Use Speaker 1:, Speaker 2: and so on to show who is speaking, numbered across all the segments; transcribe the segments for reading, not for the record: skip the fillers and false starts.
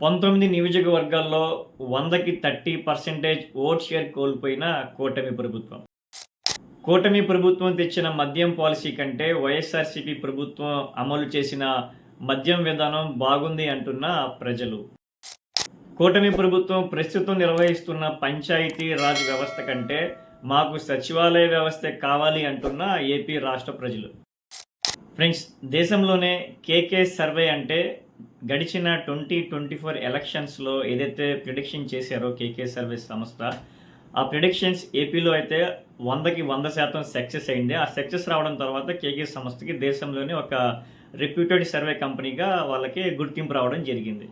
Speaker 1: 19 నియోజకవర్గాల్లో 100కి 30% vote share కోల్పోయిన కూటమి ప్రభుత్వం. కూటమి ప్రభుత్వం తెచ్చిన మద్యం పాలసీ కంటే వైఎస్ఆర్‌సీపీ ప్రభుత్వం అమలు చేసిన మద్యం విధానం బాగుంది అంటున్న ప్రజలు. కూటమి ప్రభుత్వం ప్రస్తుతం నిర్వహిస్తున్న పంచాయతీ రాజ్ వ్యవస్థ కంటే మాకు సచివాలయ వ్యవస్థే కావాలి అంటున్న ఏపీ రాష్ట్ర ప్రజలు. ఫ్రెండ్స్, దేశంలోనే కేకే సర్వే అంటే గడిచిన 2024 ఎలక్షన్స్లో ఏదైతే ప్రిడిక్షన్ చేశారో కేకే సర్వే సంస్థ, ఆ ప్రిడిక్షన్స్ ఏపీలో అయితే 100కి 100% సక్సెస్ అయింది. ఆ సక్సెస్ రావడం తర్వాత కేకే సంస్థకి దేశంలోనే ఒక రెప్యూటెడ్ సర్వే కంపెనీగా వాళ్ళకి గుర్తింపు రావడం జరిగింది.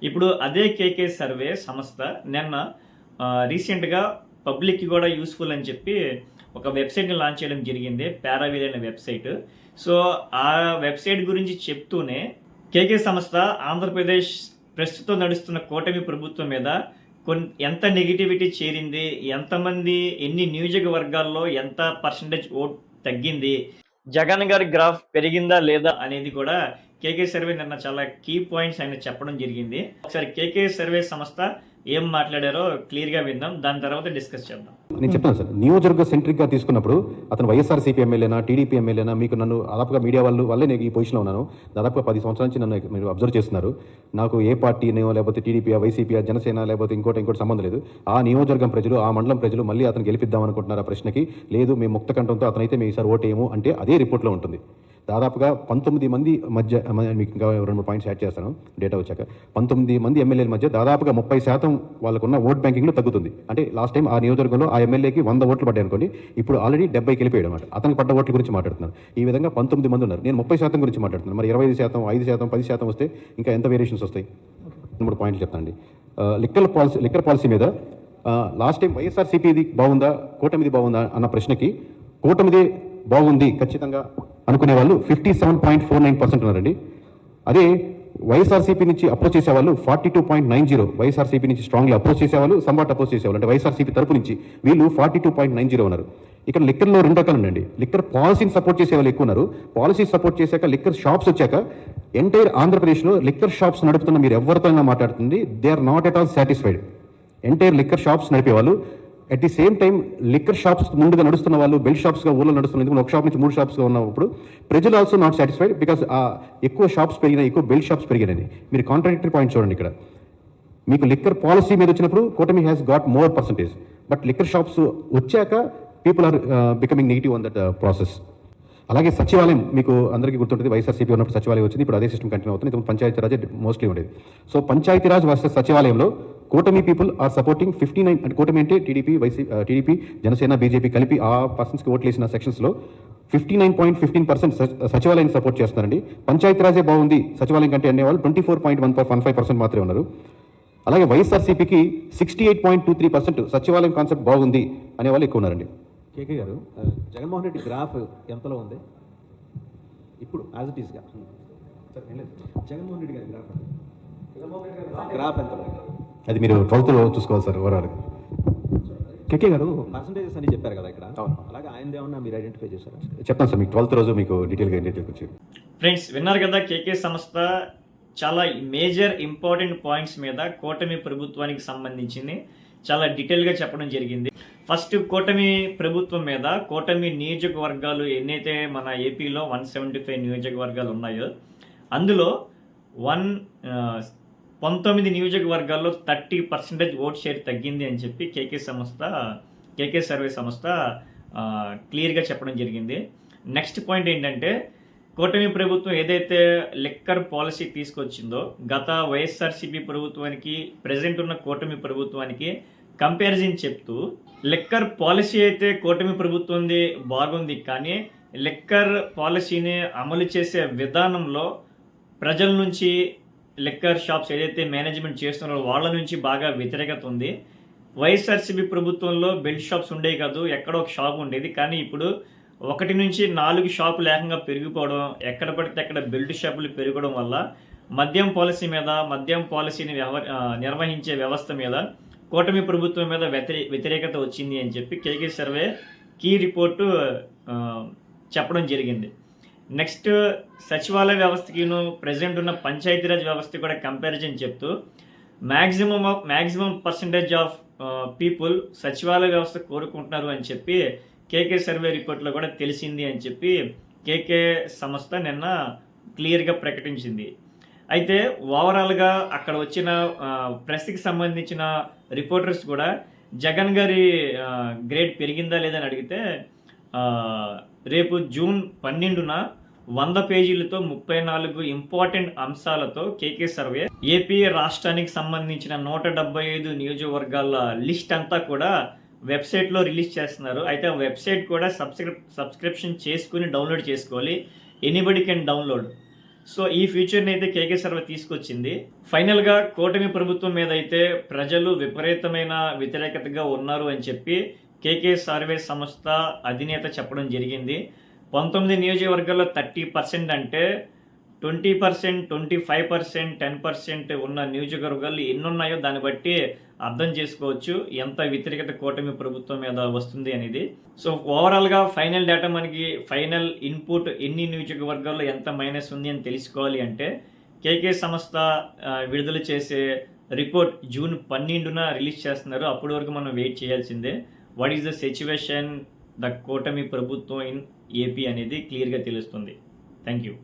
Speaker 1: ఇప్పుడు అదే కేకే సర్వే సంస్థ నిన్న రీసెంట్గా పబ్లిక్కి కూడా యూస్ఫుల్ అని చెప్పి ఒక వెబ్సైట్ని లాంచ్ చేయడం జరిగింది, పారావీల్ అనే వెబ్సైట్. సో ఆ వెబ్సైట్ గురించి చెప్తూనే కేకే సంస్థ ఆంధ్రప్రదేశ్ ప్రస్తుతం నడుస్తున్న కూటమి ప్రభుత్వం మీద ఎంత నెగిటివిటీ చేరింది, ఎంతమంది ఎన్ని నియోజకవర్గాల్లో ఎంత పర్సంటేజ్ ఓట్ తగ్గింది, జగన్ గారి గ్రాఫ్ పెరిగిందా లేదా అనేది కూడా కేకే సర్వే నిన్న చాలా కీ పాయింట్స్ ఆయన చెప్పడం జరిగింది. ఒకసారి కేకే సర్వే సంస్థ ఏం మాట్లాడారో క్లియర్గా విందాం, దాని తర్వాత డిస్కస్ చేద్దాం.
Speaker 2: నేను చెప్తాను సార్, నియోజకవర్గ సెంట్రిక్గా తీసుకున్నప్పుడు అతను వైఎస్ఆర్సీపీ ఎమ్మెల్యేనా, టీడీపీ ఎమ్మెల్యేనా, మీకు నన్ను దాదాపుగా మీడియా వల్లే నేను ఈ పొజిషన్లో ఉన్నాను. దాదాపుగా 10 సంవత్సరాల నుంచి నన్ను మీరు అబ్జర్వ్ చేస్తున్నారు. నాకు ఏ పార్టీనో లేకపోతే టీడీపీ, వైసీపీ, జనసేన లేకపోతే ఇంకోటి సంబంధం లేదు. ఆ నియోజకవర్గం ప్రజలు, ఆ మండలం ప్రజలు మళ్ళీ అతను గెలిపిద్దాం అనుకుంటున్నారు. ఆ ప్రశ్నకి లేదు, మేము ముక్త కంఠంతో అతనైతే మేము ఈసారి ఓటేయము అంటే అదే రిపోర్ట్లో ఉంటుంది. దాదాపుగా 19 మంది మధ్య, మీకు ఇంకా 2-3 పాయింట్స్ యాడ్ చేస్తాను డేటా వచ్చాక, 19 మంది ఎమ్మెల్యేల మధ్య దాదాపుగా 30% వాళ్ళకున్న ఓట్ బ్యాంకింగ్లో తగ్గుతుంది. అంటే లాస్ట్ టైం ఆ నియోజకవర్గంలో ఆ ఎమ్మెల్యేకి 100 ఓట్లు పడ్డాయి అనుకోండి, ఇప్పుడు ఆల్రెడీ 70కి వెళ్ళిపోయాడు అనమాట. అతనికి పడ్డ ఓట్ల గురించి మాట్లాడుతున్నారు. ఈ విధంగా 19 మంది ఉన్నారు. నేను 30% గురించి మాట్లాడుతున్నాను. మరి 25%, 5%, 10% వస్తే ఇంకా ఎంత వేరియేషన్స్ వస్తాయి? 3 పాయింట్లు చెప్తానండి. లిక్కర్ పాలసీ మీద లాస్ట్ టైం వైఎస్ఆర్సీపీది బాగుందా, కూటమిది బాగుందా అన్న ప్రశ్నకి కూటమిదే బాగుంది ఖచ్చితంగా అనుకునే వాళ్ళు 57.49% ఉన్నారండి. అదే వైఎస్ఆర్సీపీ నుంచి అప్రోచ్ చేసేవాళ్ళు 42.90, వైఎస్ఆర్సీపీ నుంచి స్ట్రాంగ్లీ అప్రోచ్ చేసేవాళ్ళు, సంవాట్ అప్రోచ్ చేసేవాళ్ళు అంటే వైఎస్ఆర్సీపీ తరపు నుంచి వీళ్ళు 42.90 ఉన్నారు. ఇక్కడ లిక్కర్లో 2 రకాలు ఉండండి. లిక్కర్ పాలసీని సపోర్ట్ చేసే వాళ్ళు ఎక్కువ ఉన్నారు. పాలసీ సపోర్ట్ చేశాక లిక్కర్ షాప్స్ వచ్చాక ఎంటైర్ ఆంధ్రప్రదేశ్లో లిక్కర్ షాప్స్ నడుపుతున్న మీరు ఎవరితో మాట్లాడుతుంది, they are not at all satisfied. Entire liquor shops నడిపేవాళ్ళు, at the same time liquor shops ముందుగా నడుస్తున్న వాళ్ళు బెల్ట్ షాప్స్గా ఊళ్ళో నడుస్తున్న, ఒక షాప్ నుంచి 3 షాప్స్గా ఉన్నప్పుడు ప్రజలు ఆల్సో నాట్ సాటిస్ఫైడ్ బికాస్ ఎక్కువ షాప్స్ పెరిగినాయి, ఎక్కువ బెల్ట్ షాప్స్ పెరిగినాయి. మీరు కాంట్రాడిక్టరీ పాయింట్ చూడండి. ఇక్కడ మీకు లిక్కర్ పాలసీ మీద వచ్చినప్పుడు కూటమి has got more percentage, but liquor shops వచ్చాక people are becoming negative on that process. అలాగే సచివాలయం మీకు అందరికీ గుర్తుంటుంది, వైఎస్ఆర్సీపీ ఉన్నప్పుడు సచివాలయం వచ్చింది, ఇప్పుడు అదే సిస్టమ్ కంటిన్యూ అవుతుంది. ఇప్పుడు పంచాయతీరాజ్ మోస్ట్లీ ఉండేది. సో పంచాయతీరాజ్ వర్సెస్ సచివాలయంలో కూటమి పీపుల్ ఆర్ సపోర్టింగ్ 59, అంటే కూటమి అంటే టీడీపీ, జనసేన, బీజేపీ కలిపి ఆ పర్సన్స్కి ఓట్లు వేసిన సెక్షన్స్లో 59.15% సచివాలయం సపోర్ట్ చేస్తున్నారండి. పంచాయతీరాజే బాగుంది సచివాలయం కంటే అనేవాళ్ళు 24.15% మాత్రమే ఉన్నారు. అలాగే వైఎస్ఆర్సీపీకి 68.23% సచివాలయం కాన్సెప్ట్ బాగుంది అనేవాళ్ళు ఎక్కువ ఉన్నారండి.
Speaker 3: కేకే గారు, జగన్మోహన్ రెడ్డి గ్రాఫ్ ఎంతలో ఉంది ఇప్పుడు యాజ్ ఇట్ ఈస్గా? జగన్మోహన్ రెడ్డి గారి గ్రాఫ్ ఎంతలో?
Speaker 2: అది మీరు 12th చూసుకోవాలి సార్. ఓవరాల్
Speaker 3: కేకే గారు పర్సంటేజెస్ అని చెప్పారు కదా ఇక్కడ, అలాగే ఆయనది ఏమన్నా మీరు ఐడెంటిఫై చేశారా?
Speaker 2: చెప్తాను సార్, మీకు 12th రోజు మీకు డీటెయిల్గా వచ్చి.
Speaker 1: ఫ్రెండ్స్, విన్నారు కదా, కేకే సంస్థ చాలా మేజర్ ఇంపార్టెంట్ పాయింట్స్ మీద కూటమి ప్రభుత్వానికి సంబంధించింది చాలా డీటెయిల్గా చెప్పడం జరిగింది. ఫస్ట్, కూటమి ప్రభుత్వం మీద కూటమి నియోజకవర్గాలు ఎన్నైతే మన ఏపీలో 175 నియోజకవర్గాలు ఉన్నాయో అందులో 19 నియోజకవర్గాల్లో 30% ఓట్ షేర్ తగ్గింది అని చెప్పి కేకే సర్వే సంస్థ క్లియర్గా చెప్పడం జరిగింది. నెక్స్ట్ పాయింట్ ఏంటంటే, కూటమి ప్రభుత్వం ఏదైతే లిక్కర్ పాలసీ తీసుకొచ్చిందో గత వైఎస్ఆర్సీపీ ప్రభుత్వానికి ప్రజెంట్ ఉన్న కూటమి ప్రభుత్వానికి కంపారిజన్ చెప్తూ, లిక్కర్ పాలసీ అయితే కూటమి ప్రభుత్వంది బాగుంది, కానీ లిక్కర్ పాలసీని అమలు చేసే విధానంలో ప్రజల నుంచి, లిక్కర్ షాప్స్ ఏదైతే మేనేజ్మెంట్ చేస్తున్నారో వాళ్ళ నుంచి బాగా వ్యతిరేకత ఉంది. వైఎస్ఆర్సీపీ ప్రభుత్వంలో బెల్ట్ షాప్స్ ఉండేవి కాదు, ఎక్కడో ఒక షాప్ ఉండేది, కానీ ఇప్పుడు 1 నుంచి 4 షాపులు ఏకంగా పెరిగిపోవడం, ఎక్కడ పడితే అక్కడ బెల్ట్ షాపులు పెరగడం వల్ల మద్యం పాలసీని నిర్వహించే వ్యవస్థ మీద కూటమి ప్రభుత్వం మీద వ్యతిరేకత వచ్చింది అని చెప్పి కేకే సర్వే కీ రిపోర్టు చెప్పడం జరిగింది. నెక్స్ట్, సచివాలయ వ్యవస్థకిను ప్రజెంట్ ఉన్న పంచాయతీరాజ్ వ్యవస్థ కూడా కంపారిజన్ చెప్తూ మ్యాక్సిమం పర్సంటేజ్ ఆఫ్ పీపుల్ సచివాలయ వ్యవస్థ కోరుకుంటున్నారు అని చెప్పి కేకే సర్వే రిపోర్ట్లో కూడా తెలిసింది అని చెప్పి కేకే సంస్థ నిన్న క్లియర్గా ప్రకటించింది. అయితే ఓవరాల్గా అక్కడ వచ్చిన ప్రెస్కి సంబంధించిన రిపోర్టర్స్ కూడా జగన్ గారి గ్రేడ్ పెరిగిందా లేదని అడిగితే రేపు జూన్ 12న 100 పేజీలతో 34 ఇంపార్టెంట్ అంశాలతో కేకే సర్వే ఏపీ రాష్ట్రానికి సంబంధించిన 175 నియోజకవర్గాల లిస్ట్ అంతా కూడా వెబ్సైట్లో రిలీజ్ చేస్తున్నారు. అయితే ఆ వెబ్సైట్ కూడా సబ్స్క్రిప్షన్ చేసుకుని డౌన్లోడ్ చేసుకోవాలి. Anybody can download. సో ఈ ఫ్యూచర్ని అయితే కేకే సర్వే తీసుకొచ్చింది. ఫైనల్గా కూటమి ప్రభుత్వం మీద అయితే ప్రజలు విపరీతమైన వ్యతిరేకతగా ఉన్నారు అని చెప్పి కేకే సర్వే సంస్థ అధినేత చెప్పడం జరిగింది. 19 నియోజకవర్గాల్లో 30% అంటే 20%, 25%, 10% ఉన్న నియోజకవర్గాలు ఎన్ని ఉన్నాయో దాన్ని బట్టి అర్థం చేసుకోవచ్చు ఎంత వ్యతిరేకత కూటమి ప్రభుత్వం మీద వస్తుంది అనేది. సో ఓవరాల్గా ఫైనల్ డేటా మనకి ఫైనల్ ఇన్పుట్ ఎన్ని నియోజకవర్గాల్లో ఎంత మైనస్ ఉంది అని తెలుసుకోవాలి అంటే కేకే సంస్థ విడుదల చేసే రిపోర్ట్ జూన్ 12న రిలీజ్ చేస్తున్నారు. అప్పటి వరకు మనం వెయిట్ చేయాల్సిందే. What is the situation the కూటమి ప్రభుత్వం ఇన్ ఏపీ అనేది క్లియర్గా తెలుస్తుంది. Thank you.